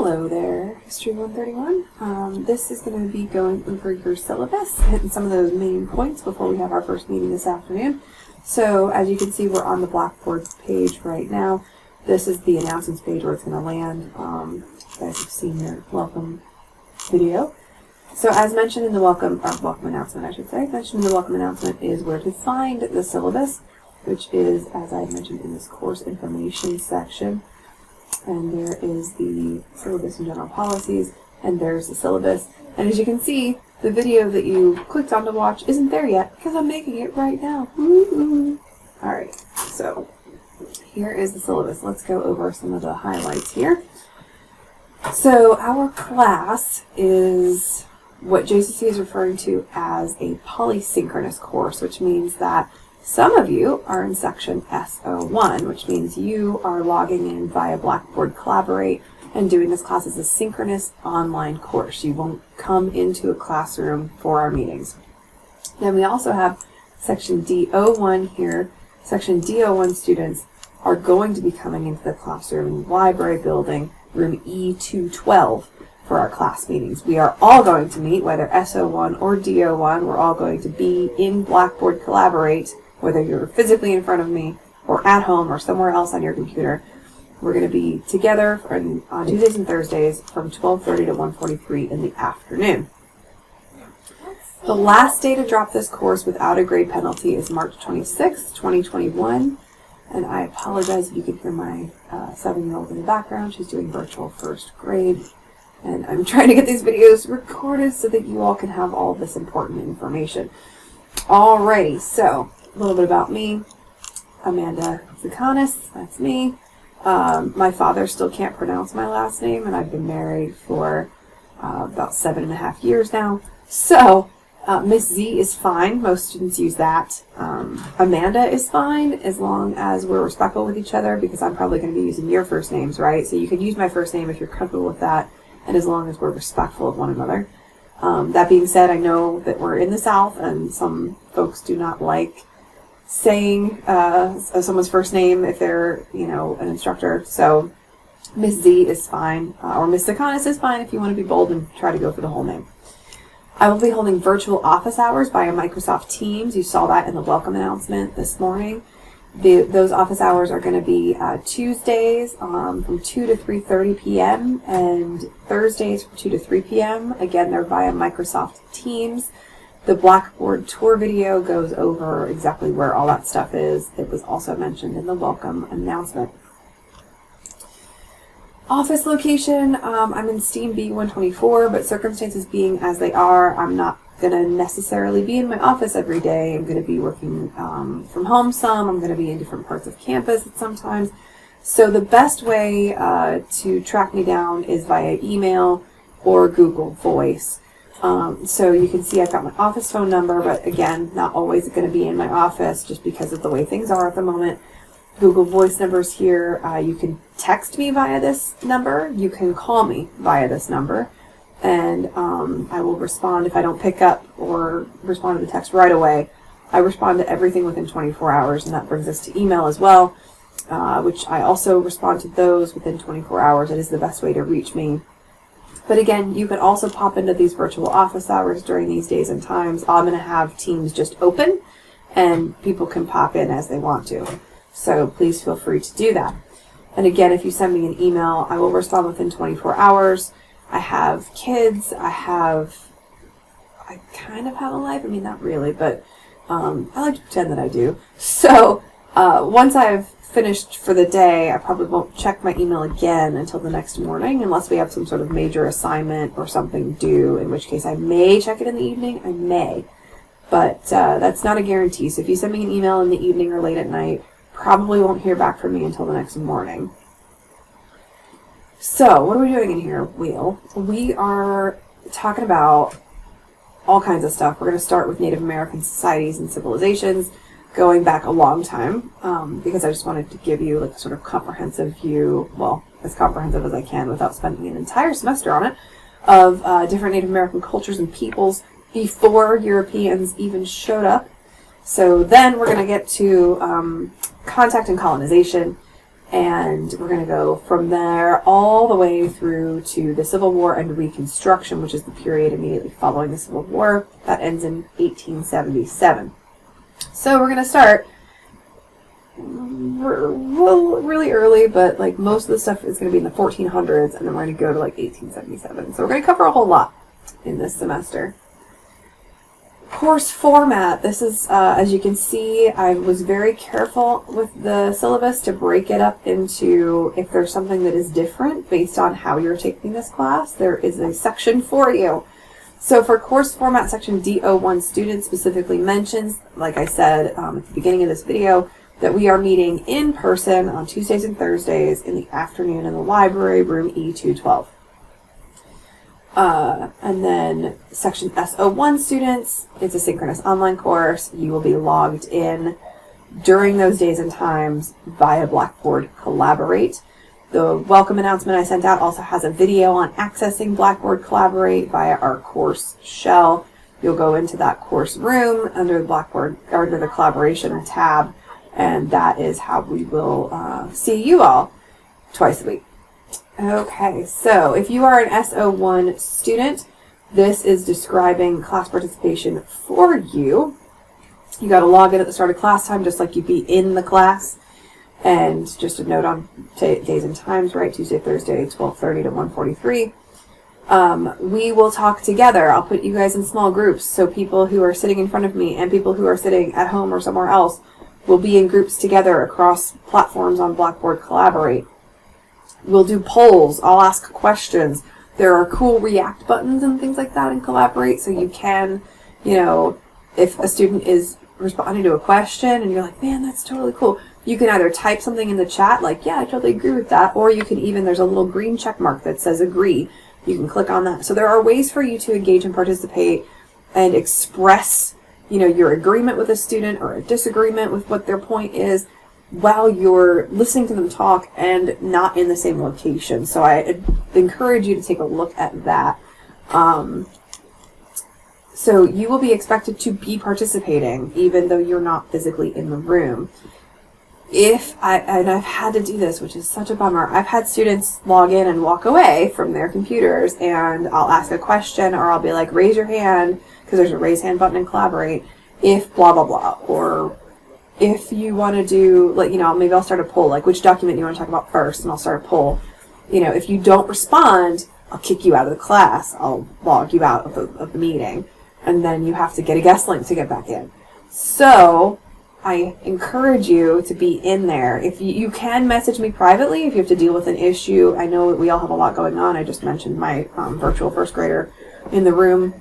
Hello there, History 131. This is going to be going over your syllabus, hitting some of those main points before we have our first meeting this afternoon. So, as you can see, we're on the Blackboard page right now. This is the announcements page where it's going to land. You guys have seen your welcome video. So, as mentioned in the welcome announcement, mentioned in the welcome announcement is where to find the syllabus, which is, as I mentioned, in this course information section. And there is the syllabus and general policies, and there's the syllabus. And as you can see, the video that you clicked on to watch isn't there yet because I'm making it right now. Alright, so here is the syllabus. Let's go over some of the highlights here. So our class is what JCC is referring to as a polysynchronous course, which means that some of you are in section SO1, which means you are logging in via Blackboard Collaborate and doing this class as a synchronous online course. You won't come into a classroom for our meetings. Then we also have section DO1 here. Section DO1 students are going to be coming into the classroom in the library building, room E212, for our class meetings. We are all going to meet, whether SO1 or DO1. We're all going to be in Blackboard Collaborate, whether you're physically in front of me or at home or somewhere else on your computer. We're going to be together on Tuesdays and Thursdays from 12:30 to 1:43 in the afternoon. The last day to drop this course without a grade penalty is March 26th, 2021. And I apologize if you can hear my 7-year-old in the background. She's doing virtual first grade. And I'm trying to get these videos recorded so that you all can have all of this important information. Alrighty, so a little bit about me. Amanda Zakanis, that's me. My father still can't pronounce my last name, and I've been married for about 7.5 years now. So, Miss Z is fine. Most students use that. Amanda is fine as long as we're respectful with each other, because I'm probably going to be using your first names, right? So you can use my first name if you're comfortable with that, and as long as we're respectful of one another. That being said, I know that we're in the South, and some folks do not like saying someone's first name if they're, an instructor. So Miss Z is fine, or Miss Zakanis is fine if you want to be bold and try to go for the whole name. I will be holding virtual office hours via Microsoft Teams. You saw that in the welcome announcement this morning. Those office hours are going to be Tuesdays from 2 to 3:30 p.m. and Thursdays from 2 to 3 p.m. Again, they're via Microsoft Teams. The Blackboard tour video goes over exactly where all that stuff is. It was also mentioned in the welcome announcement. Office location, I'm in STEAM B124, but circumstances being as they are, I'm not going to necessarily be in my office every day. I'm going to be working from home some. I'm going to be in different parts of campus at sometimes. So the best way to track me down is via email or Google Voice. So you can see I've got my office phone number, but again, not always going to be in my office just because of the way things are at the moment. Google Voice numbers here. You can text me via this number. You can call me via this number. And I will respond if I don't pick up or respond to the text right away. I respond to everything within 24 hours, and that brings us to email as well, which I also respond to those within 24 hours. It is the best way to reach me. But again, you can also pop into these virtual office hours during these days and times. I'm going to have Teams just open, and people can pop in as they want to. So please feel free to do that. And again, if you send me an email, I will respond within 24 hours. I have kids. I kind of have a life. I mean, not really, but I like to pretend that I do. So once I've finished for the day, I probably won't check my email again until the next morning, unless we have some sort of major assignment or something due, in which case I may check it in the evening. I may. But that's not a guarantee. So if you send me an email in the evening or late at night, probably won't hear back from me until the next morning. So, what are we doing in here, Wheel? We are talking about all kinds of stuff. We're going to start with Native American societies and civilizations, going back a long time, because I just wanted to give you like a sort of comprehensive view, well, as comprehensive as I can without spending an entire semester on it, of different Native American cultures and peoples before Europeans even showed up. So then we're going to get to contact and colonization, And we're going to go from there all the way through to the Civil War and Reconstruction, which is the period immediately following the Civil War. That ends in 1877. So we're going to start really early, but like most of the stuff is going to be in the 1400s, and then we're going to go to like 1877. So we're going to cover a whole lot in this semester. Course format. This is, as you can see, I was very careful with the syllabus to break it up into if there's something that is different based on how you're taking this class, there is a section for you. So for course format, section D01 students specifically mentions, like I said at the beginning of this video, that we are meeting in person on Tuesdays and Thursdays in the afternoon in the library, room E212. And then section S01 students, it's a synchronous online course. You will be logged in during those days and times via Blackboard Collaborate. The welcome announcement I sent out also has a video on accessing Blackboard Collaborate via our course shell. You'll go into that course room under the Blackboard, or under the collaboration tab, and that is how we will see you all twice a week. Okay, so if you are an S01 student, this is describing class participation for you. You got to log in at the start of class time, just like you'd be in the class. And just a note on days and times, right? Tuesday, Thursday, 12:30 to 1:43. We will talk together. I'll put you guys in small groups, so people who are sitting in front of me and people who are sitting at home or somewhere else will be in groups together across platforms on Blackboard Collaborate. We'll do polls. I'll ask questions. There are cool react buttons and things like that in Collaborate, so you can, you know, if a student is responding to a question and you're like, man, that's totally cool, you can either type something in the chat like, yeah, I totally agree with that, or you can even, there's a little green check mark that says agree. You can click on that. So there are ways for you to engage and participate and express, you know, your agreement with a student or a disagreement with what their point is, while you're listening to them talk and not in the same location. So I encourage you to take a look at that. So you will be expected to be participating even though you're not physically in the room. And I've had to do this, which is such a bummer. I've had students log in and walk away from their computers, and I'll ask a question, or I'll be like, raise your hand, because there's a raise hand button in Collaborate, if blah, blah, blah, or if you want to do, like, you know, maybe I'll start a poll, like which document you want to talk about first, and I'll start a poll. You know, if you don't respond, I'll kick you out of the class. I'll log you out of the meeting, and then you have to get a guest link to get back in. So I encourage you to be in there. If you can message me privately if you have to deal with an issue. I know we all have a lot going on. I just mentioned my virtual first grader in the room.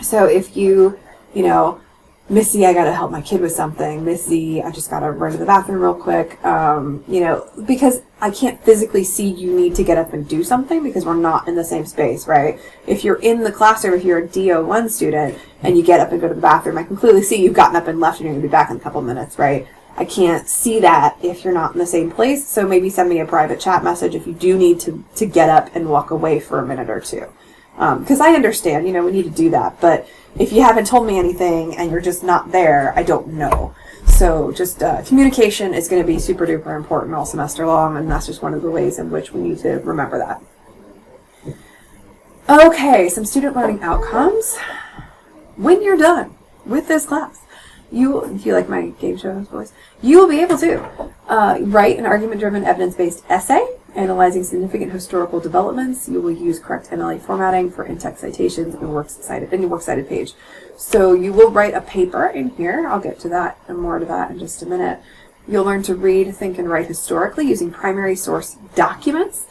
So if you know, Missy, I got to help my kid with something. Missy, I just got to run to the bathroom real quick. You know, because I can't physically see you need to get up and do something because we're not in the same space, right? If you're in the classroom, if you're a DO1 student and you get up and go to the bathroom, I can clearly see you've gotten up and left and you're going to be back in a couple minutes, right? I can't see that if you're not in the same place. So maybe send me a private chat message if you do need to get up and walk away for a minute or two. Because I understand, you know, we need to do that. But if you haven't told me anything and you're just not there, I don't know. So just communication is going to be super duper important all semester long, and that's just one of the ways in which we need to remember that. Okay, some student learning outcomes. When you're done with this class, do you like my game show voice? You will be able to write an argument-driven, evidence-based essay analyzing significant historical developments. You will use correct MLA formatting for in-text citations and works cited page. So you will write a paper in here. I'll get to that and more to that in just a minute. You'll learn to read, think, and write historically using primary source documents.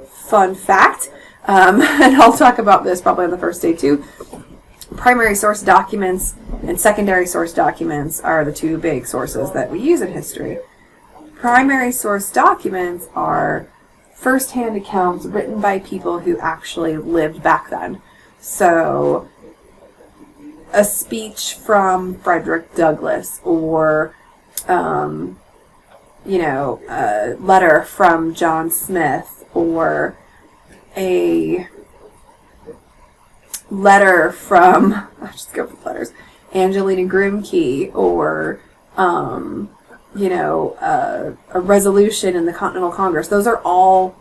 Fun fact, and I'll talk about this probably on the first day too. Primary source documents and secondary source documents are the two big sources that we use in history. Primary source documents are first-hand accounts written by people who actually lived back then. So a speech from Frederick Douglass, or you know, a letter from John Smith, or a letter from, I'll just go for letters, Angelina Grimke, or a resolution in the Continental Congress. Those are all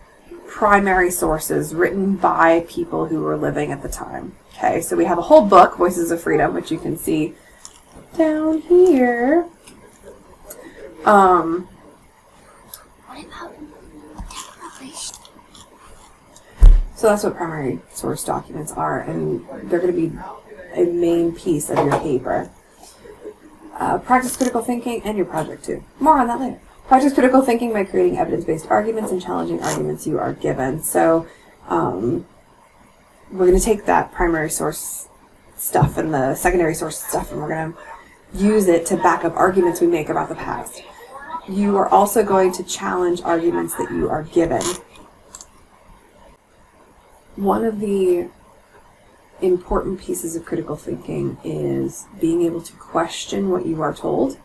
primary sources written by people who were living at the time. Okay, so we have a whole book, Voices of Freedom, which you can see down here. So that's what primary source documents are, and they're going to be a main piece of your paper. Practice critical thinking and your project too. More on that later. Practice critical thinking by creating evidence-based arguments and challenging arguments you are given. So we're going to take that primary source stuff and the secondary source stuff, and we're going to use it to back up arguments we make about the past. You are also going to challenge arguments that you are given. One of the important pieces of critical thinking is being able to question what you are told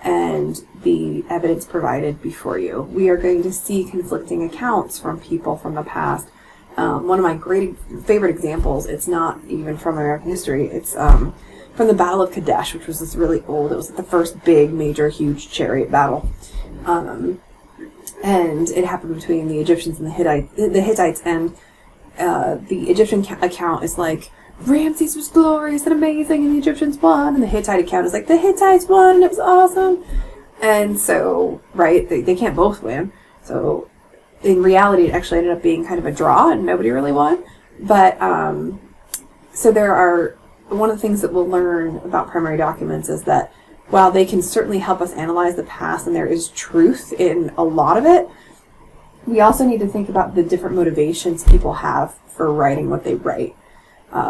and the evidence provided before you. We are going to see conflicting accounts from people from the past. One of my favorite examples, it's not even from American history, it's from the Battle of Kadesh, which was this really old, it was the first big, major, huge chariot battle. And it happened between the Egyptians and the Hittites, and the Egyptian account is like, Ramses was glorious and amazing and the Egyptians won, and the Hittite account is like, the Hittites won and it was awesome. And so, right, they can't both win. So in reality, it actually ended up being kind of a draw and nobody really won. But so one of the things that we'll learn about primary documents is that while they can certainly help us analyze the past and there is truth in a lot of it, we also need to think about the different motivations people have for writing what they write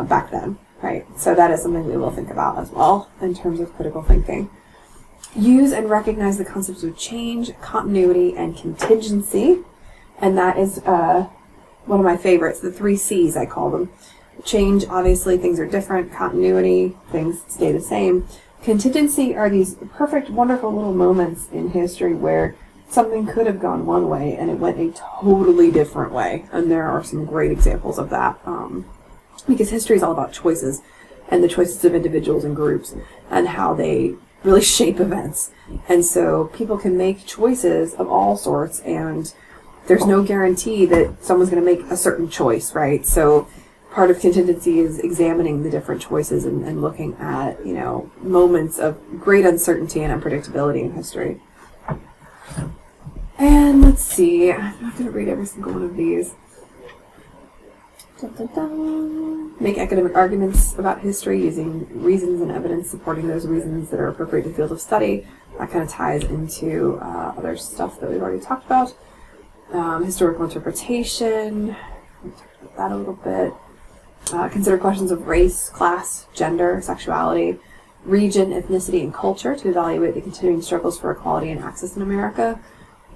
back then, right? So that is something we will think about as well in terms of critical thinking. Use and recognize the concepts of change, continuity, and contingency. And that is one of my favorites, the 3 C's, I call them. Change, obviously, things are different. Continuity, things stay the same. Contingency are these perfect, wonderful little moments in history where something could have gone one way and it went a totally different way. And there are some great examples of that. Because history is all about choices and the choices of individuals and groups and how they really shape events. And so people can make choices of all sorts, and there's no guarantee that someone's going to make a certain choice, right? So part of contingency is examining the different choices and looking at, moments of great uncertainty and unpredictability in history. And let's see, I'm not going to read every single one of these. Dun, dun, dun. Make academic arguments about history using reasons and evidence supporting those reasons that are appropriate to the field of study. That kind of ties into other stuff that we've already talked about. Historical interpretation, we talked about that a little bit. Consider questions of race, class, gender, sexuality, region, ethnicity, and culture to evaluate the continuing struggles for equality and access in America.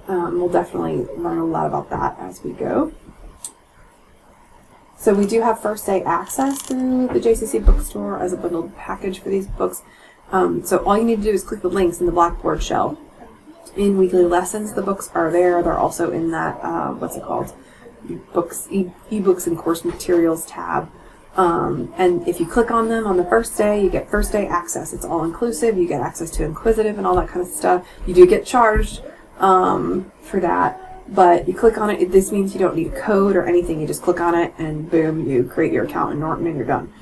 We'll definitely learn a lot about that as we go. So we do have first day access through the JCC bookstore as a bundled package for these books. So all you need to do is click the links in the Blackboard shell. In weekly lessons, the books are there. They're also in that, books, ebooks and course materials tab. And if you click on them on the first day, you get first day access. It's all inclusive. You get access to Inquisitive and all that kind of stuff. You do get charged for that. But you click on it, this means you don't need a code or anything. You just click on it and boom, you create your account in Norton and you're done.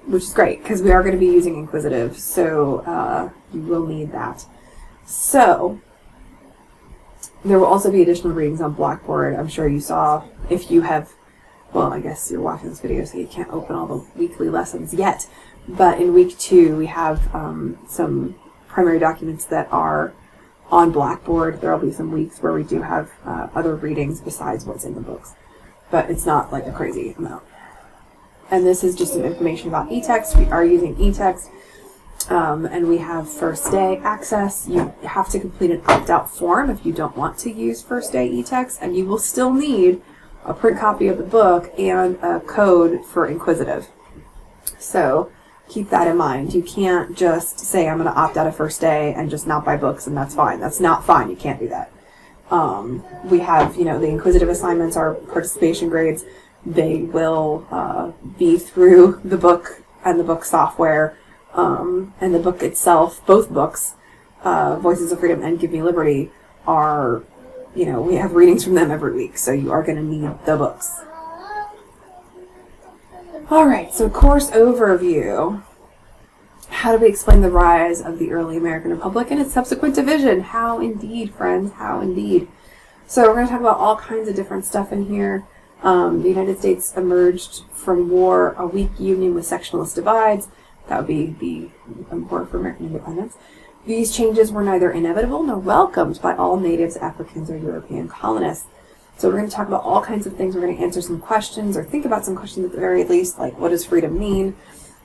Which is great because we are going to be using Inquisitive, so you will need that. So there will also be additional readings on Blackboard. I'm sure you saw, if you have, well, I guess you're watching this video so you can't open all the weekly lessons yet. But in week 2, we have some primary documents that are on Blackboard. There will be some weeks where we do have other readings besides what's in the books. But it's not like a crazy amount. And this is just some information about eText. We are using eText. And we have first day access. You have to complete an opt-out form if you don't want to use first day eText. And you will still need a print copy of the book and a code for Inquisitive. So keep that in mind. You can't just say, I'm going to opt out of first day and just not buy books, and that's fine. That's not fine. You can't do that. We have, the Inquisitive assignments are participation grades. They will be through the book and the book software, and the book itself, both books, Voices of Freedom and Give Me Liberty are, we have readings from them every week, so you are going to need the books. All right, so course overview. How do we explain the rise of the early American Republic and its subsequent division? How indeed, friends, how indeed. So we're going to talk about all kinds of different stuff in here. The United States emerged from war a weak union with sectionalist divides. That would be the war for American independence. These changes were neither inevitable nor welcomed by all natives, Africans, or European colonists. So we're going to talk about all kinds of things. We're going to answer some questions, or think about some questions at the very least, like what does freedom mean?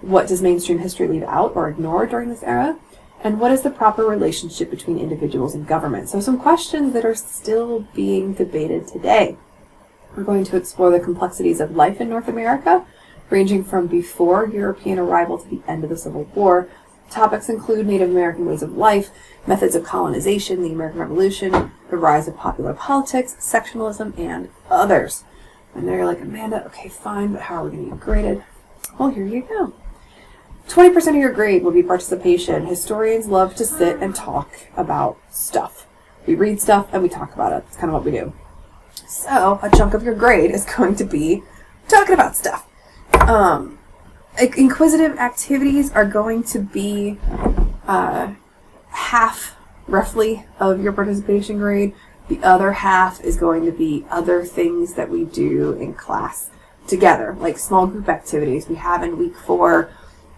What does mainstream history leave out or ignore during this era? And what is the proper relationship between individuals and government? So some questions that are still being debated today. We're going to explore the complexities of life in North America, ranging from before European arrival to the end of the Civil War. Topics include Native American ways of life, methods of colonization, the American Revolution, the rise of popular politics, sectionalism, and others. And they're like, Amanda, okay, fine, but how are we going to get graded? Well, here you go. 20% of your grade will be participation. Historians love to sit and talk about stuff. We read stuff and we talk about it. That's kind of what we do. So a chunk of your grade is going to be talking about stuff. Inquisitive activities are going to be half, roughly, of your participation grade. The other half is going to be other things that we do in class together, like small group activities. We have in week 4,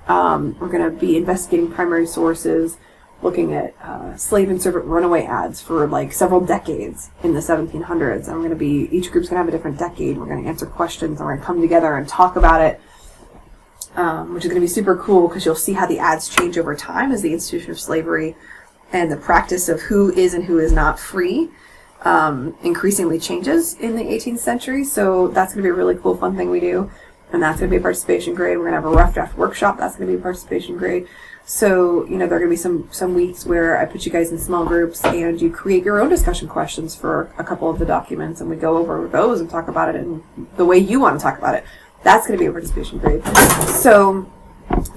we're going to be investigating primary sources, looking at slave and servant runaway ads for like several decades in the 1700s. And we're going to be, each group's going to have a different decade. We're going to answer questions and we're going to come together and talk about it, which is going to be super cool because you'll see how the ads change over time as the institution of slavery and the practice of who is and who is not free increasingly changes in the 18th century. So that's going to be a really cool, fun thing we do. And that's going to be a participation grade. We're going to have a rough draft workshop. That's going to be a participation grade. So, there are going to be some weeks where I put you guys in small groups and you create your own discussion questions for a couple of the documents, and we go over those and talk about it in the way you want to talk about it. That's going to be a participation grade. So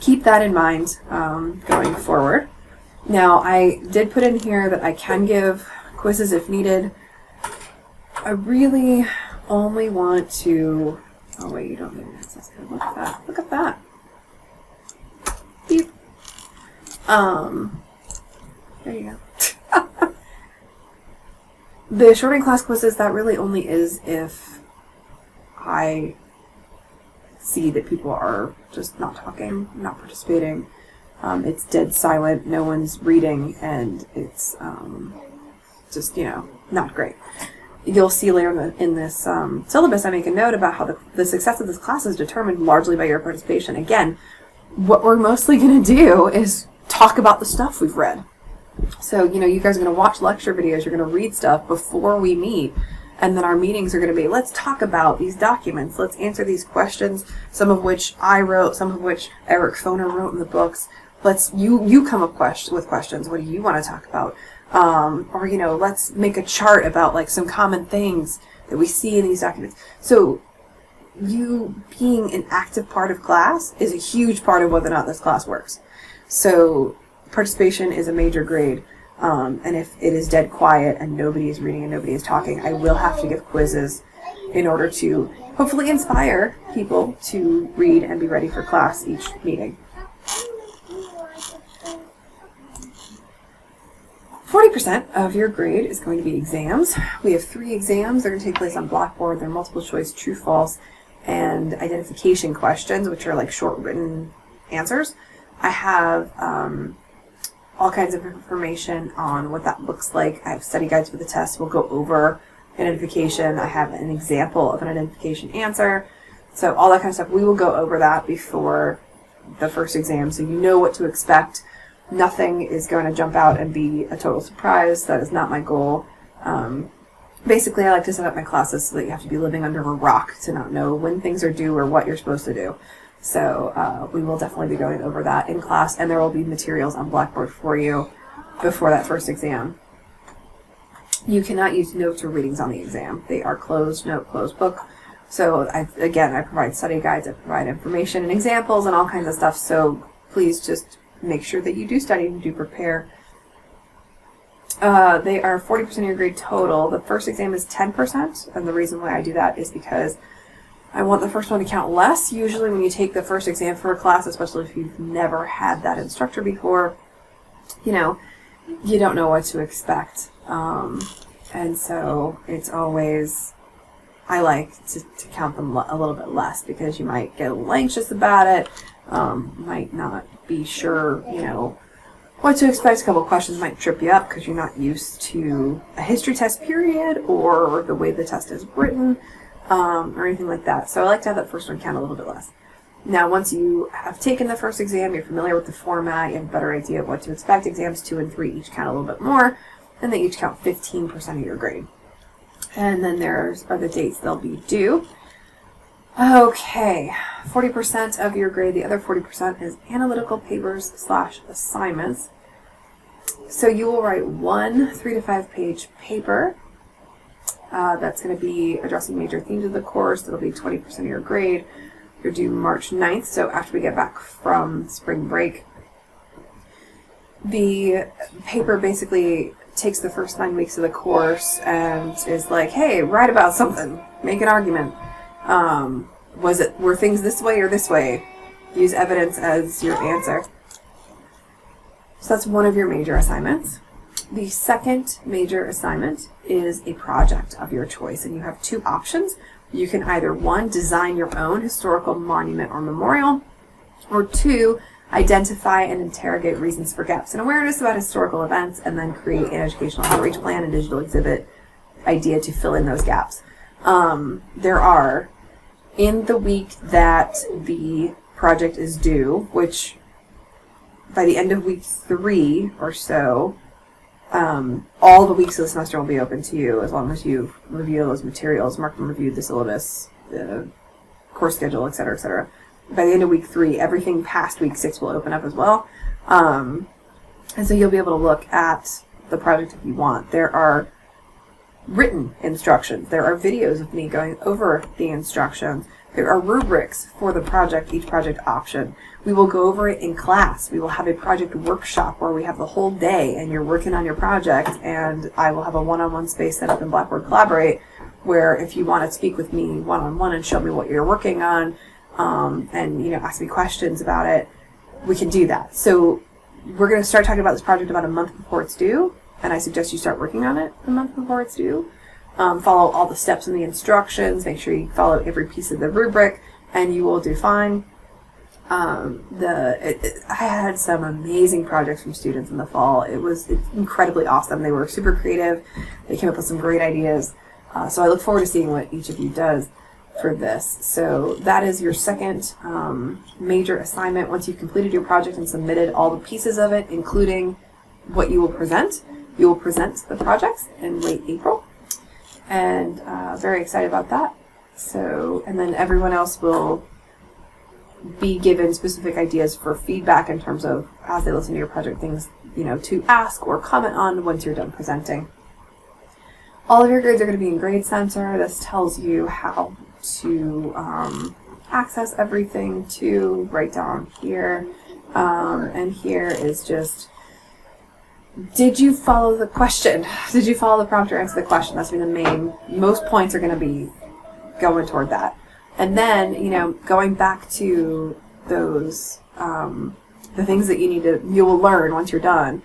keep that in mind going forward. Now, I did put in here that I can give quizzes if needed. I really only want to... Oh, wait, you don't need access code. Look at that. Look at that. Beep. There you go. The shortening class quizzes, that really only is if I see that people are just not talking, not participating. It's dead silent, no one's reading, and it's just, not great. You'll see later in this syllabus, I make a note about how the success of this class is determined largely by your participation. Again, what we're mostly going to do is talk about the stuff we've read. So, you guys are going to watch lecture videos, you're going to read stuff before we meet, and then our meetings are going to be, let's talk about these documents, let's answer these questions, some of which I wrote, some of which Eric Foner wrote in the books. You come up with questions. What do you want to talk about? Or, let's make a chart about like some common things that we see in these documents. So you being an active part of class is a huge part of whether or not this class works. So participation is a major grade. And if it is dead quiet and nobody is reading and nobody is talking, I will have to give quizzes in order to hopefully inspire people to read and be ready for class each meeting. 40% of your grade is going to be exams. We have 3 exams. They're going to take place on Blackboard. They're multiple choice, true, false, and identification questions, which are like short written answers. I have all kinds of information on what that looks like. I have study guides for the test. We'll go over identification. I have an example of an identification answer. So all that kind of stuff. We will go over that before the first exam so you know what to expect. Nothing is going to jump out and be a total surprise. That is not my goal. Basically, I like to set up my classes so that you have to be living under a rock to not know when things are due or what you're supposed to do. So we will definitely be going over that in class, and there will be materials on Blackboard for you before that first exam. You cannot use notes or readings on the exam. They are closed note, closed book. So I provide study guides, I provide information and examples and all kinds of stuff. So please just make sure that you do study and do prepare. They are 40% of your grade total. The first exam is 10%, and the reason why I do that is because I want the first one to count less. Usually when you take the first exam for a class, especially if you've never had that instructor before, you don't know what to expect. And so it's always, I like to count them a little bit less because you might get a little anxious about it, might not be sure, what to expect. A couple of questions might trip you up because you're not used to a history test period or the way the test is written, or anything like that. So I like to have that first one count a little bit less. Now, once you have taken the first exam, you're familiar with the format, you have a better idea of what to expect. Exams 2 and 3 each count a little bit more, and they each count 15% of your grade. And then there are the dates they'll be due. Okay, 40% of your grade. The other 40% is analytical papers / assignments. So you will write one 3 to 5 page paper. That's going to be addressing major themes of the course. That'll be 20% of your grade. You're due March 9th, so after we get back from spring break. The paper basically takes the first 9 weeks of the course and is like, hey, write about something. Make an argument. Were things this way or this way? Use evidence as your answer. So that's one of your major assignments. The second major assignment is a project of your choice, and you have 2 options. You can either 1, design your own historical monument or memorial, or 2, identify and interrogate reasons for gaps in awareness about historical events, and then create an educational outreach plan and digital exhibit idea to fill in those gaps. There are, in the week that the project is due, which by the end of week 3 or so, all the weeks of the semester will be open to you as long as you review those materials, marked and reviewed the syllabus, the course schedule, etc., etc. By the end of week 3, everything past week 6 will open up as well. And so you'll be able to look at the project if you want. There are written instructions. There are videos of me going over the instructions. There are rubrics for the project, each project option. We will go over it in class. We will have a project workshop where we have the whole day and you're working on your project, and I will have a one-on-one space set up in Blackboard Collaborate where if you want to speak with me one-on-one and show me what you're working on, and ask me questions about it, we can do that. So we're going to start talking about this project about a month before it's due, and I suggest you start working on it a month before it's due. Follow all the steps in the instructions, make sure you follow every piece of the rubric, and you will do fine. I had some amazing projects from students in the fall. It's incredibly awesome. They were super creative. They came up with some great ideas. So I look forward to seeing what each of you does for this. So that is your second major assignment. Once you've completed your project and submitted all the pieces of it, including what you will present the projects in late April. And very excited about that. So, and then everyone else will be given specific ideas for feedback in terms of, as they listen to your project, things to ask or comment on once you're done presenting. All of your grades are going to be in Grade Center. This tells you how to access everything, to write down here. And here is just, did you follow the question? Did you follow the prompt or answer the question? That's going to be most points are going to be going toward that. And then, going back to those, the things that you will learn once you're done.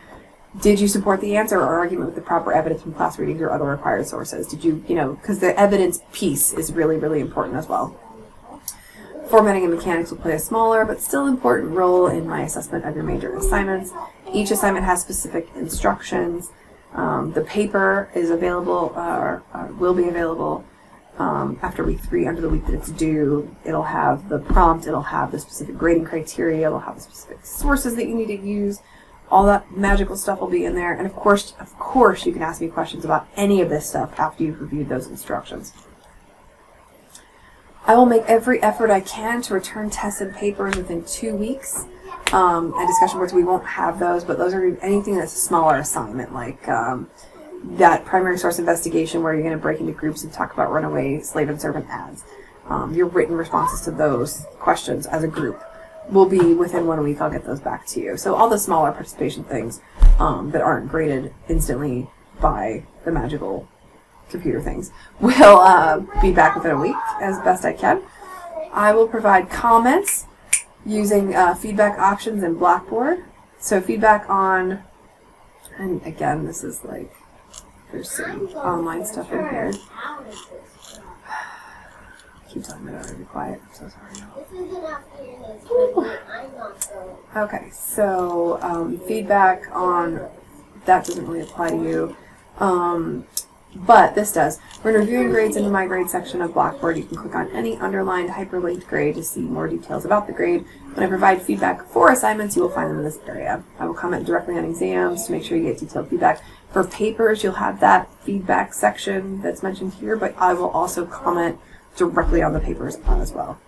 Did you support the answer or argument with the proper evidence from class readings or other required sources? Did you, because the evidence piece is really, really important as well. Formatting and mechanics will play a smaller but still important role in my assessment of your major assignments. Each assignment has specific instructions. The paper is available, or will be available after week 3, under the week that it's due. It'll have the prompt, it'll have the specific grading criteria, it'll have the specific sources that you need to use. All that magical stuff will be in there. And of course, you can ask me questions about any of this stuff after you've reviewed those instructions. I will make every effort I can to return tests and papers within 2 weeks. And discussion boards, we won't have those, but those are anything that's a smaller assignment, like that primary source investigation where you're going to break into groups and talk about runaway slave and servant ads. Your written responses to those questions as a group will be within 1 week. I'll get those back to you. So all the smaller participation things that aren't graded instantly by the magical computer things. Will be back within a week as best I can. I will provide comments using feedback options in Blackboard. So feedback on, and again, this is like, there's some online stuff in here. Keep telling me to be quiet. I'm so sorry. Okay, so feedback on, that doesn't really apply to you. But this does. When reviewing grades in the My Grade section of Blackboard, you can click on any underlined hyperlinked grade to see more details about the grade. When I provide feedback for assignments, you will find them in this area. I will comment directly on exams to make sure you get detailed feedback. For papers, you'll have that feedback section that's mentioned here, but I will also comment directly on the papers as well.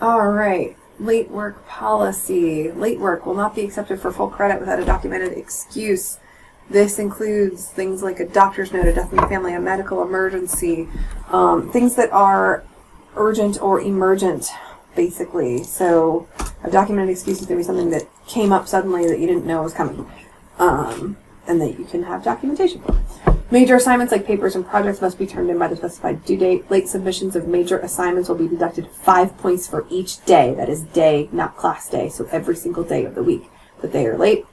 All right. Late work policy. Late work will not be accepted for full credit without a documented excuse. This includes things like a doctor's note, a death in the family, a medical emergency, things that are urgent or emergent, basically. So a documented excuse is going to be something that came up suddenly that you didn't know was coming, and that you can have documentation for. Major assignments like papers and projects must be turned in by the specified due date. Late submissions of major assignments will be deducted 5 points for each day. That is day, not class day, so every single day of the week that they are late.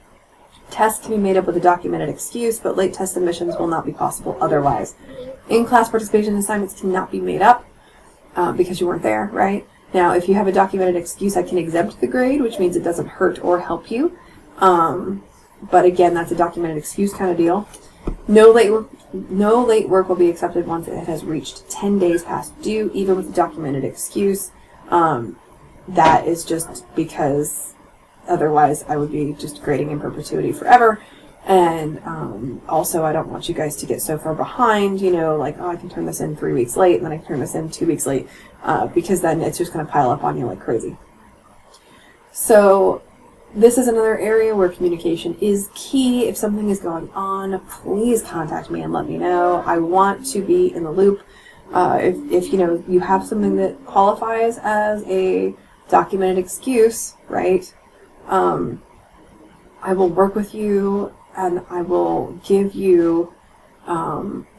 Tests can be made up with a documented excuse, but late test submissions will not be possible otherwise. In-class participation assignments cannot be made up because you weren't there, right? Now, if you have a documented excuse, I can exempt the grade, which means it doesn't hurt or help you. But again, that's a documented excuse kind of deal. No late work will be accepted once it has reached 10 days past due, even with a documented excuse. That is just because otherwise I would be just grading in perpetuity forever. And also I don't want you guys to get so far behind, you know, like, oh, I can turn this in 3 weeks late and then I can turn this in 2 weeks late, because then it's just going to pile up on you like crazy. So this is another area where communication is key. If something is going on, please contact me and let me know. I want to be in the loop. If you know you have something that qualifies as a documented excuse, right? I will work with you and I will give you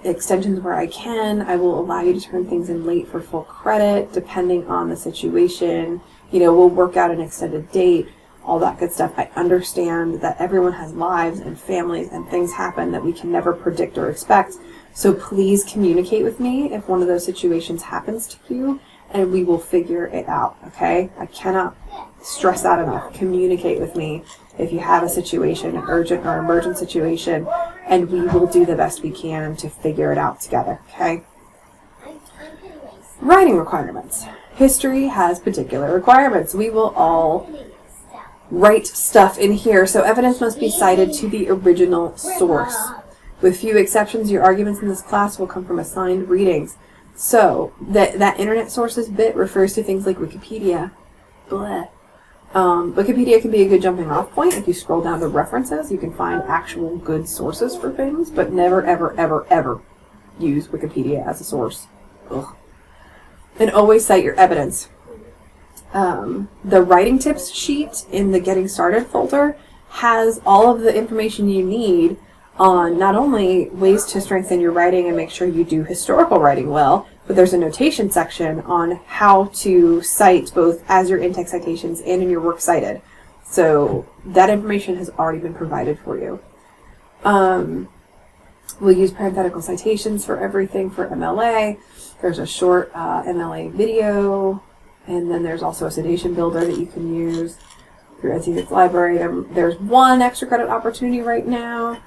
extensions where I can. I will allow you to turn things in late for full credit depending on the situation. You know, we'll work out an extended date, all that good stuff. I understand that everyone has lives and families and things happen that we can never predict or expect. So please communicate with me if one of those situations happens to you, and we will figure it out, okay? I cannot stress that enough. Communicate with me if you have a situation, an urgent or emergent situation, and we will do the best we can to figure it out together, okay? Writing requirements. History has particular requirements. We will all write stuff in here, so evidence must be cited to the original source. With few exceptions, your arguments in this class will come from assigned readings. So, that internet sources bit refers to things like Wikipedia. Bleh. Wikipedia can be a good jumping off point. If you scroll down to references, you can find actual good sources for things, but never, ever, ever, ever use Wikipedia as a source. Ugh. And always cite your evidence. The writing tips sheet in the Getting Started folder has all of the information you need on not only ways to strengthen your writing and make sure you do historical writing well, but there's a notation section on how to cite both as your in-text citations and in your works cited. So that information has already been provided for you. We'll use parenthetical citations for everything for MLA. There's a short MLA video, and then there's also a citation builder that you can use through NC Library. There's one extra credit opportunity right now.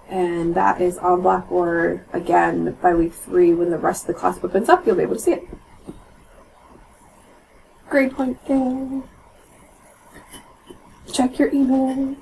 And that is on Blackboard. Again, by week 3, when the rest of the class opens up, you'll be able to see it. Grade point day. Check your email.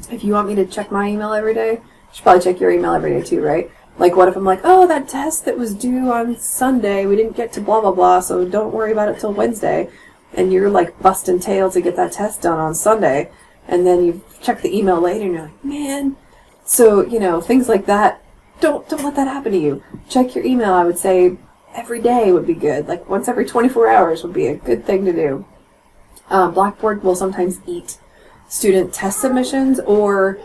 If you want me to check my email every day, you should probably check your email every day too, right? Like, what if I'm like, oh, that test that was due on Sunday, we didn't get to blah, blah, blah, so don't worry about it till Wednesday. And you're like busting tail to get that test done on Sunday. And then you check the email later and you're like, man. So, you know, things like that, don't let that happen to you. Check your email, I would say, every day would be good. Like, once every 24 hours would be a good thing to do. Blackboard will sometimes eat student test submissions, or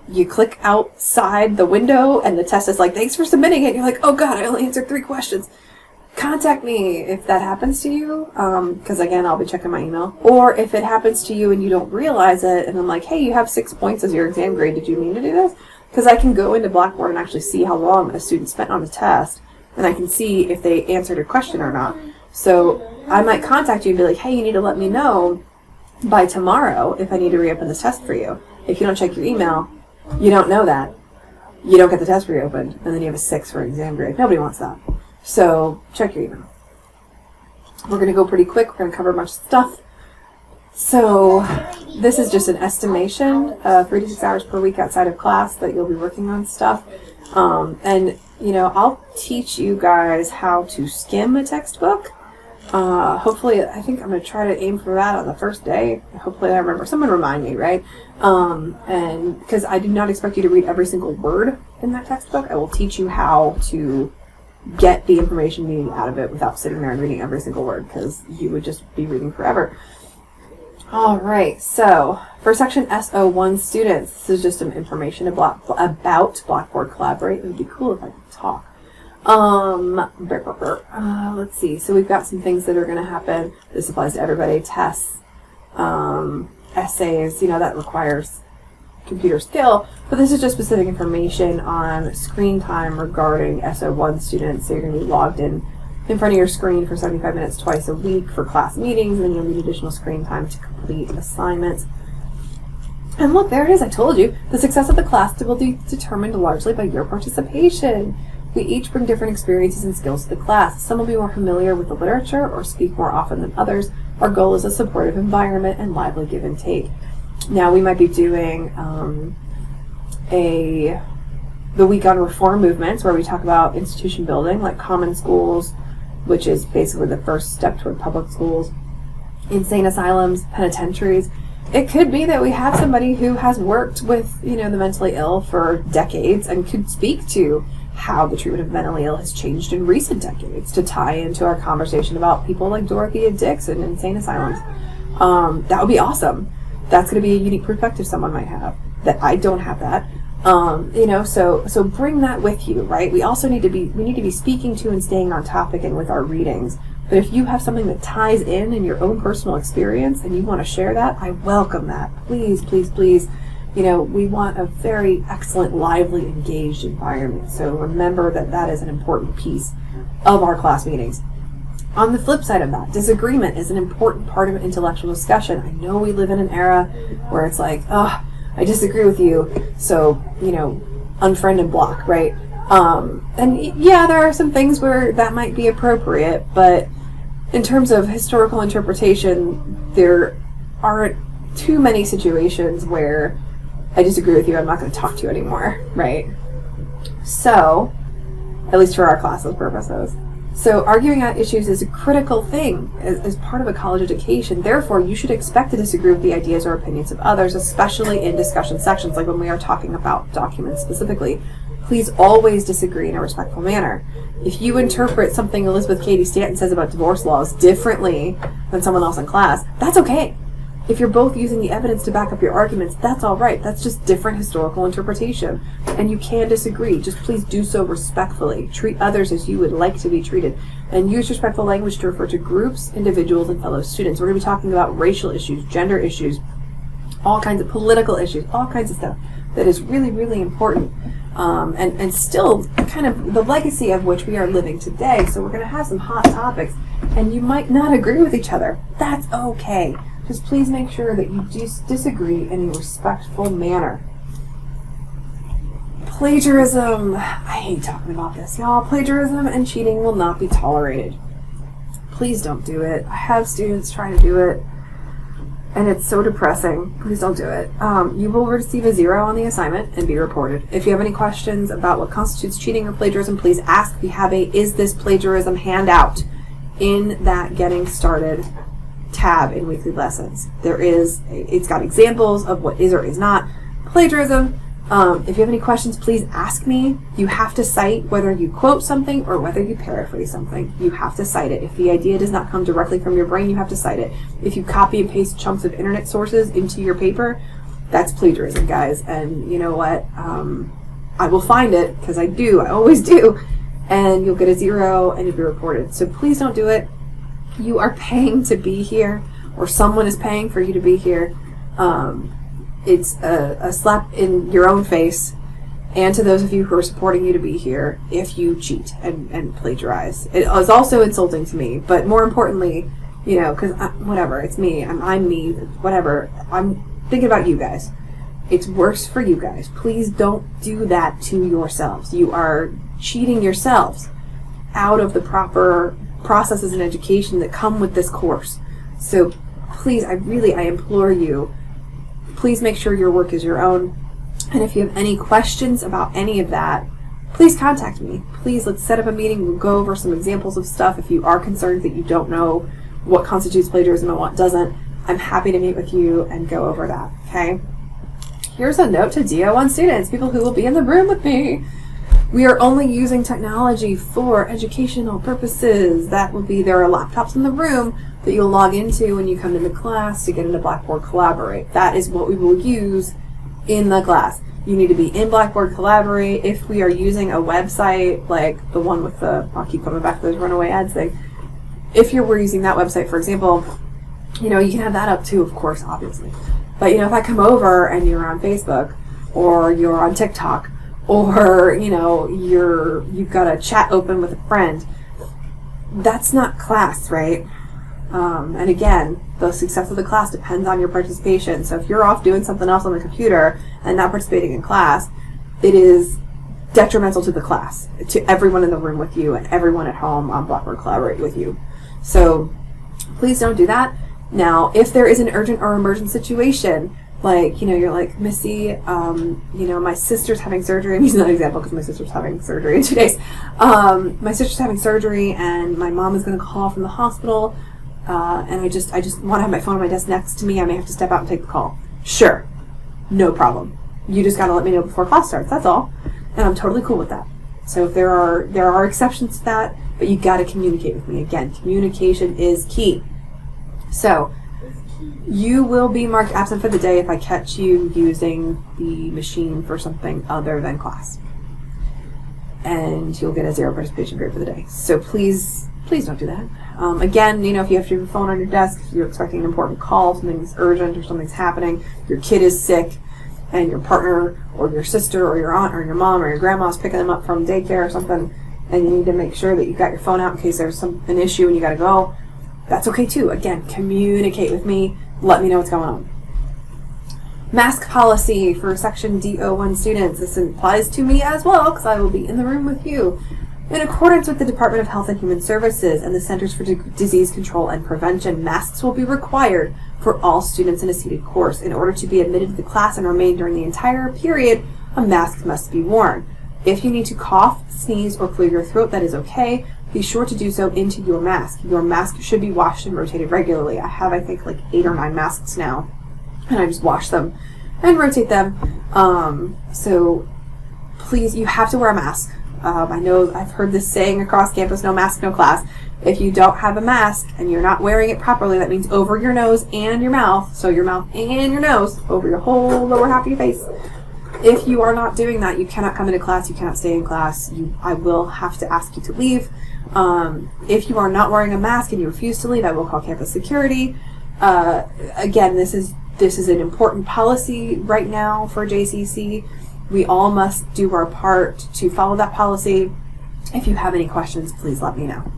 you click outside the window and the test is like, thanks for submitting it. You're like, oh God, I only answered 3 questions. Contact me if that happens to you, because again, I'll be checking my email. Or if it happens to you and you don't realize it, and I'm like, hey, you have 6 points as your exam grade. Did you mean to do this? Because I can go into Blackboard and actually see how long a student spent on a test, and I can see if they answered a question or not. So I might contact you and be like, hey, you need to let me know by tomorrow if I need to reopen this test for you. If you don't check your email, you don't know that. You don't get the test reopened, and then you have a 6 for exam grade. Nobody wants that. So check your email. We're going to go pretty quick. We're going to cover a bunch of stuff. So this is just an estimation, 3 to 6 hours per week outside of class that you'll be working on stuff. And, I'll teach you guys how to skim a textbook. Hopefully, I think I'm going to try to aim for that on the first day. Hopefully I remember. Someone remind me, right? And because I do not expect you to read every single word in that textbook, I will teach you how to get the information you need out of it without sitting there and reading every single word, because you would just be reading forever. All right, so for section SO1 students, this is just some information about Blackboard Collaborate. It would be cool if I could talk. Let's see. So we've got some things that are going to happen. This applies to everybody. Tests, essays, that requires computer skill, but this is just specific information on screen time regarding SO1 students. So you're going to be logged in front of your screen for 75 minutes twice a week for class meetings, and then you'll need additional screen time to complete assignments. And look, there it is. I told you. The success of the class will be determined largely by your participation. We each bring different experiences and skills to the class. Some will be more familiar with the literature or speak more often than others. Our goal is a supportive environment and lively give and take. Now, we might be doing the week on reform movements, where we talk about institution building, like common schools, which is basically the first step toward public schools, insane asylums, penitentiaries. It could be that we have somebody who has worked with, the mentally ill for decades and could speak to how the treatment of mentally ill has changed in recent decades to tie into our conversation about people like Dorothea Dix and insane asylums. That would be awesome. That's going to be a unique perspective someone might have that I don't have that. So bring that with you, right? We also need to be speaking to and staying on topic and with our readings. But if you have something that ties in your own personal experience and you want to share that, I welcome that. Please, please, please. We want a very excellent, lively, engaged environment. So remember that is an important piece of our class meetings. On the flip side of that, disagreement is an important part of intellectual discussion. I know we live in an era where it's like, I disagree with you, so, unfriend and block, right? And yeah, there are some things where that might be appropriate, but in terms of historical interpretation, there aren't too many situations where I disagree with you, I'm not going to talk to you anymore, right? So, at least for our classes purposes. So arguing out issues is a critical thing as part of a college education. Therefore, you should expect to disagree with the ideas or opinions of others, especially in discussion sections, like when we are talking about documents specifically. Please always disagree in a respectful manner. If you interpret something Elizabeth Cady Stanton says about divorce laws differently than someone else in class, that's okay. If you're both using the evidence to back up your arguments, that's all right. That's just different historical interpretation. And you can disagree. Just please do so respectfully. Treat others as you would like to be treated. And use respectful language to refer to groups, individuals, and fellow students. We're going to be talking about racial issues, gender issues, all kinds of political issues, all kinds of stuff that is really, really important. And still kind of the legacy of which we are living today. So we're going to have some hot topics. And you might not agree with each other. That's okay. Just please make sure that you disagree in a respectful manner. Plagiarism. I hate talking about this, y'all. Plagiarism and cheating will not be tolerated. Please don't do it. I have students trying to do it, and it's so depressing. Please don't do it. You will receive a 0 on the assignment and be reported. If you have any questions about what constitutes cheating or plagiarism, please ask. We have a Is This Plagiarism handout in that Getting Started tab in weekly lessons. It's got examples of what is or is not plagiarism, If you have any questions, please ask me. You have to cite whether you quote something or whether you paraphrase something. You have to cite it. If the idea does not come directly from your brain, you have to cite it. If you copy and paste chunks of internet sources into your paper, that's plagiarism, guys. And you know what? I will find it, because I always do, and you'll get a 0 and you'll be reported. So please don't do it. You are paying to be here, or someone is paying for you to be here. It's a slap in your own face, and to those of you who are supporting you to be here, if you cheat and plagiarize. It is also insulting to me, but more importantly, you know, because whatever, it's me, I'm me, whatever, I'm thinking about you guys. It's worse for you guys. Please don't do that to yourselves. You are cheating yourselves out of the proper processes and education that come with this course. So please, I implore you, please make sure your work is your own. And if you have any questions about any of that, please contact me. Please, let's set up a meeting. We'll go over some examples of stuff. If you are concerned that you don't know what constitutes plagiarism and what doesn't, I'm happy to meet with you and go over that, okay? Here's a note to DO1 students, people who will be in the room with me. We are only using technology for educational purposes. That will be, there are laptops in the room that you'll log into when you come into class to get into Blackboard Collaborate. That is what we will use in the class. You need to be in Blackboard Collaborate. If we are using a website like the one with the, I'll keep coming back to those runaway ads thing. If we're using that website, for example, you know, you can have that up too, of course, obviously. But, you know, if I come over and you're on Facebook or you're on TikTok or, you know, you've got a chat open with a friend, that's not class, right? And again, the success of the class depends on your participation. So if you're off doing something else on the computer and not participating in class, it is detrimental to the class, to everyone in the room with you and everyone at home on Blackboard Collaborate with you. So please don't do that. Now, if there is an urgent or emergent situation, like, you know, you're like, Missy, you know, my sister's having surgery. I'm using that example because my sister's having surgery in 2 days. My sister's having surgery and my mom is going to call from the hospital. And I just want to have my phone on my desk next to me. I may have to step out and take the call. Sure. No problem. You just got to let me know before class starts. That's all. And I'm totally cool with that. So if there are exceptions to that, but you got to communicate with me. Again, communication is key. So you will be marked absent for the day if I catch you using the machine for something other than class. And you'll get a 0 participation grade for the day. So please don't do that. Again, you know, if you have your phone on your desk, if you're expecting an important call, something's urgent or something's happening, your kid is sick, and your partner or your sister or your aunt or your mom or your grandma is picking them up from daycare or something, and you need to make sure that you've got your phone out in case there's an issue and you got to go, that's okay too. Again, communicate with me. Let me know what's going on. Mask policy for Section DO1 students. This applies to me as well because I will be in the room with you. In accordance with the Department of Health and Human Services and the Centers for Disease Control and Prevention, masks will be required for all students in a seated course. In order to be admitted to the class and remain during the entire period, a mask must be worn. If you need to cough, sneeze, or clear your throat, that is okay. Be sure to do so into your mask. Your mask should be washed and rotated regularly. I have, I think, like 8 or 9 masks now, and I just wash them and rotate them. So please, you have to wear a mask. I know I've heard this saying across campus, no mask, no class. If you don't have a mask and you're not wearing it properly, that means over your nose and your mouth, so your mouth and your nose, over your whole lower half of your face. If you are not doing that, you cannot come into class, you cannot stay in class. I will have to ask you to leave. If you are not wearing a mask and you refuse to leave, I will call campus security. Again, this is an important policy right now for JCC. We all must do our part to follow that policy. If you have any questions, please let me know.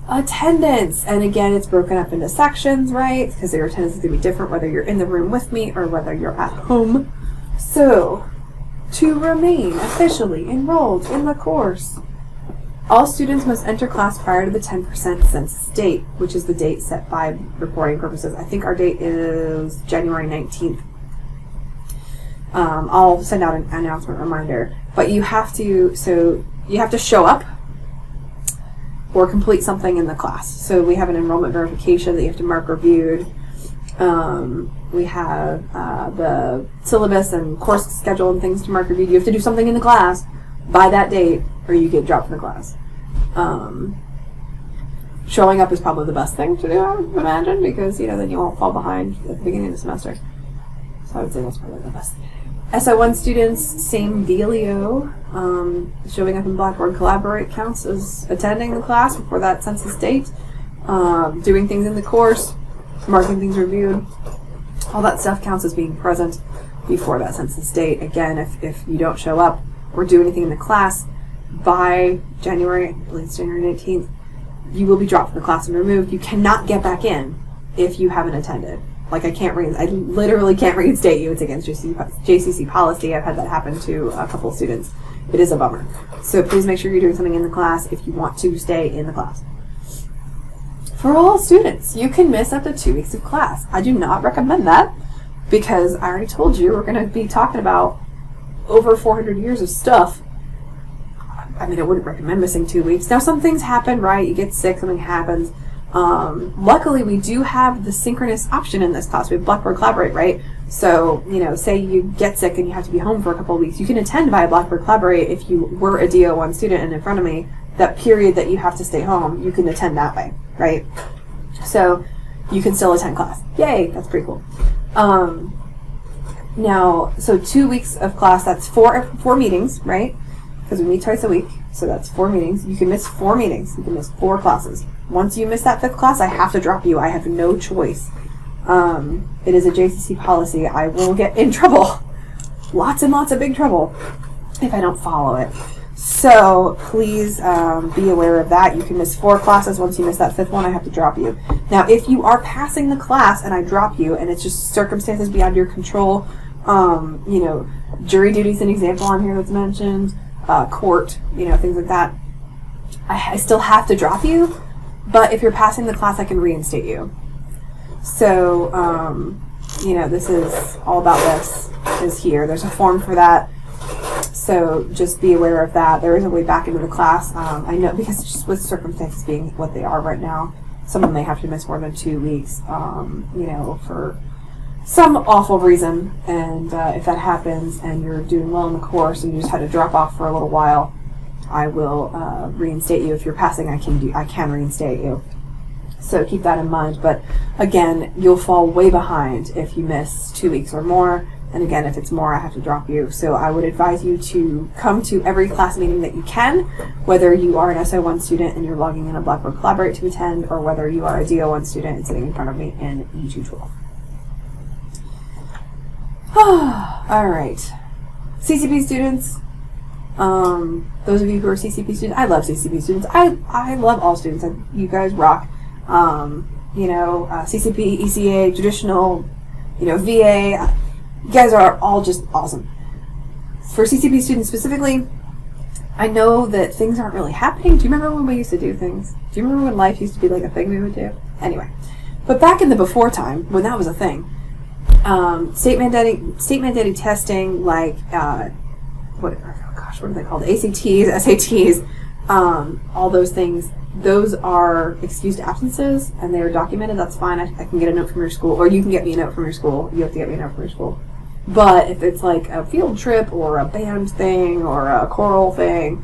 Attendance. And again, it's broken up into sections, right? Because your attendance is going to be different whether you're in the room with me or whether you're at home. So, to remain officially enrolled in the course, all students must enter class prior to the 10% census date, which is the date set by reporting purposes. I think our date is January 19th. I'll send out an announcement reminder, but you have to show up or complete something in the class. So we have an enrollment verification that you have to mark reviewed. We have the syllabus and course schedule and things to mark review. You have to do something in the class by that date or you get dropped from the class. Showing up is probably the best thing to do, I would imagine, because, then you won't fall behind at the beginning of the semester. So I would say that's probably the best thing. SO1 students, same dealio. Showing up in Blackboard Collaborate counts as attending the class before that census date. Doing things in the course, marking things reviewed. All that stuff counts as being present before that census date. Again, if you don't show up or do anything in the class by January, I believe it's January 19th, you will be dropped from the class and removed. You cannot get back in if you haven't attended. Like, I literally can't reinstate you. It's against JCC policy. I've had that happen to a couple of students. It is a bummer. So please make sure you're doing something in the class if you want to stay in the class. For all students, you can miss up to 2 weeks of class. I do not recommend that because I already told you we're going to be talking about over 400 years of stuff. I mean, I wouldn't recommend missing 2 weeks. Now, some things happen, right? You get sick, something happens. Luckily, we do have the synchronous option in this class. We have Blackboard Collaborate, right? So, say you get sick and you have to be home for a couple of weeks. You can attend via Blackboard Collaborate if you were a DO1 student and in front of me, that period that you have to stay home, you can attend that way, right? So, you can still attend class. Yay! That's pretty cool. Now, so 2 weeks of class, that's four meetings, right? Because we meet twice a week, so that's 4 meetings. You can miss 4 meetings. You can miss 4 classes. Once you miss that 5th class, I have to drop you. I have no choice. It is a JCC policy. I will get in trouble. Lots and lots of big trouble if I don't follow it. So please be aware of that. You can miss 4 classes. Once you miss that 5th one, I have to drop you. Now, if you are passing the class and I drop you and it's just circumstances beyond your control, jury duty is an example on here that's mentioned. Court, things like that. I still have to drop you, but if you're passing the class, I can reinstate you. So, this is all about this is here. There's a form for that. So just be aware of that. There is a way back into the class. I know because just with circumstances being what they are right now, someone may have to miss more than 2 weeks, for some awful reason, and if that happens and you're doing well in the course and you just had to drop off for a little while, I will reinstate you. If you're passing, I can reinstate you. So keep that in mind. But again, you'll fall way behind if you miss 2 weeks or more. And again, if it's more, I have to drop you. So I would advise you to come to every class meeting that you can, whether you are an SO1 student and you're logging in a Blackboard Collaborate to attend, or whether you are a DO1 student and sitting in front of me in E212. All right, CCP students, those of you who are CCP students, I love CCP students. I love all students. You guys rock. CCP, ECA, traditional, VA, you guys are all just awesome. For CCP students specifically, I know that things aren't really happening. Do you remember when we used to do things? Do you remember when life used to be like a thing we would do? Anyway, but back in the before time, when that was a thing, state mandated testing, like what are they called? ACTs, SATs, all those things. Those are excused absences, and they are documented. That's fine. I can get a note from your school, or you can get me a note from your school. You have to get me a note from your school. But if it's like a field trip or a band thing or a choral thing,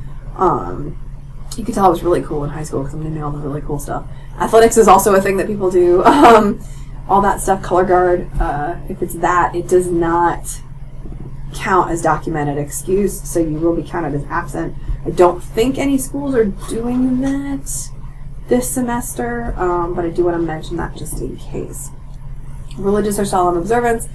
you can tell I was really cool in high school because I'm doing all the really cool stuff. Athletics is also a thing that people do. All that stuff, color guard, if it's that, it does not count as documented excuse, so you will be counted as absent. I don't think any schools are doing that this semester, but I do want to mention that just in case. Religious or solemn observance.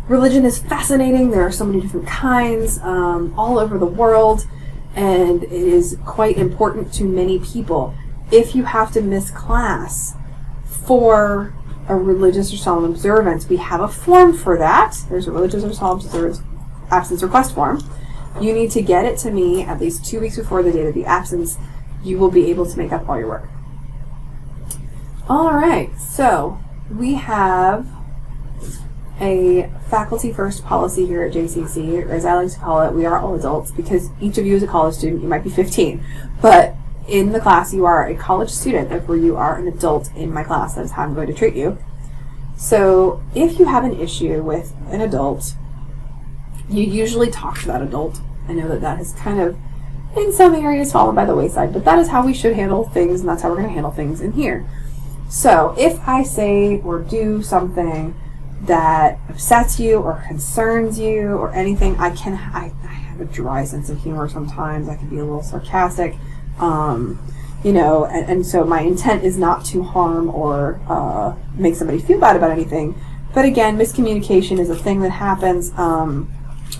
Religion is fascinating. There are so many different kinds all over the world, and it is quite important to many people. If you have to miss class for a religious or solemn observance, we have a form for that. There's a religious or solemn observance absence request form. You need to get it to me at least 2 weeks before the date of the absence. You will be able to make up all your work. All right, so we have a faculty first policy here at JCC, or as I like to call it, we are all adults, because each of you is a college student. You might be 15, but in the class you are a college student, therefore you are an adult in my class. That is how I'm going to treat you. So if you have an issue with an adult, you usually talk to that adult. I know that that has kind of, in some areas, fallen by the wayside, but that is how we should handle things, and that's how we're going to handle things in here. So if I say or do something that upsets you or concerns you or anything, I have a dry sense of humor sometimes. I can be a little sarcastic, you know, and so my intent is not to harm or make somebody feel bad about anything. But again, miscommunication is a thing that happens,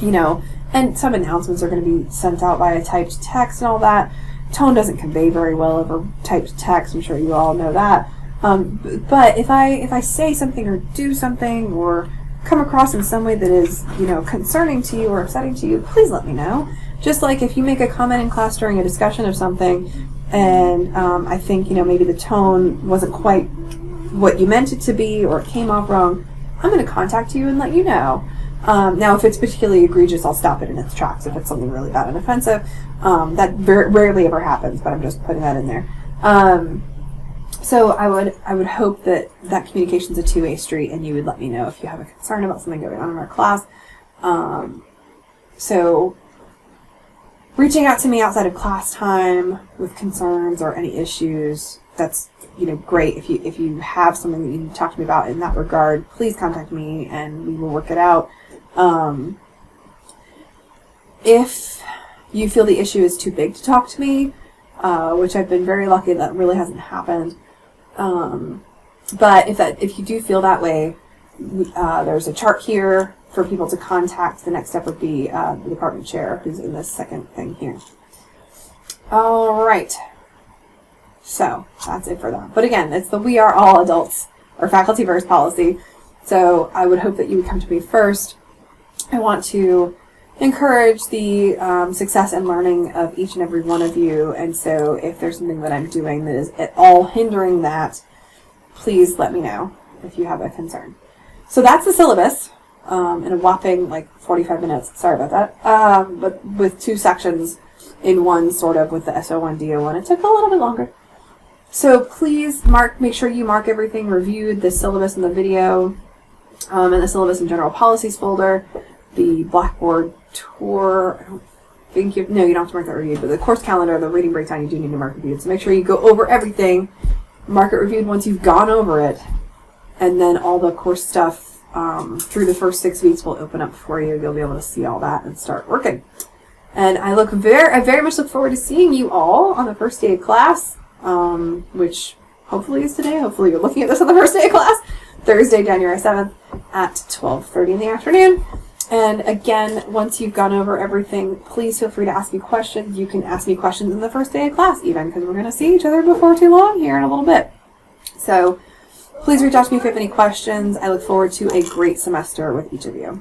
you know, and some announcements are going to be sent out via typed text and all that. Tone doesn't convey very well over typed text. I'm sure you all know that. But if I say something or do something or come across in some way that is, you know, concerning to you or upsetting to you, please let me know. Just like if you make a comment in class during a discussion of something and I think, you know, maybe the tone wasn't quite what you meant it to be or it came off wrong, I'm going to contact you and let you know. Now, if it's particularly egregious, I'll stop it in its tracks if it's something really bad and offensive. That rarely ever happens, but I'm just putting that in there. So I would hope that communication is a two-way street, and you would let me know if you have a concern about something going on in our class. So reaching out to me outside of class time with concerns or any issues, that's, you know, great. If you have something that you need to talk to me about in that regard, please contact me and we will work it out. If you feel the issue is too big to talk to me, which I've been very lucky that really hasn't happened. But if you do feel that way, there's a chart here for people to contact. The next step would be the department chair, who's in this second thing here. All right. So that's it for that. But again, it's the We Are All Adults, or faculty first policy. So I would hope that you would come to me first. I want to encourage the success and learning of each and every one of you. And so if there's something that I'm doing that is at all hindering that, please let me know if you have a concern. So that's the syllabus in a whopping like 45 minutes. Sorry about that. But with two sections in one, sort of, with the SO1, DO1. It took a little bit longer. So please make sure you mark everything reviewed, the syllabus and the video, and the syllabus and general policies folder, the Blackboard tour. I don't think you don't have to mark that reviewed, but the course calendar, the reading breakdown, you do need to mark reviewed. So make sure you go over everything, mark it reviewed once you've gone over it, and then all the course stuff through the first 6 weeks will open up for you. You'll be able to see all that and start working. And I very much look forward to seeing you all on the first day of class, which hopefully is today. Hopefully you're looking at this on the first day of class, Thursday, January 7th at 12:30 in the afternoon. And again, once you've gone over everything, please feel free to ask me questions. You can ask me questions in the first day of class even, because we're going to see each other before too long here in a little bit. So please reach out to me if you have any questions. I look forward to a great semester with each of you.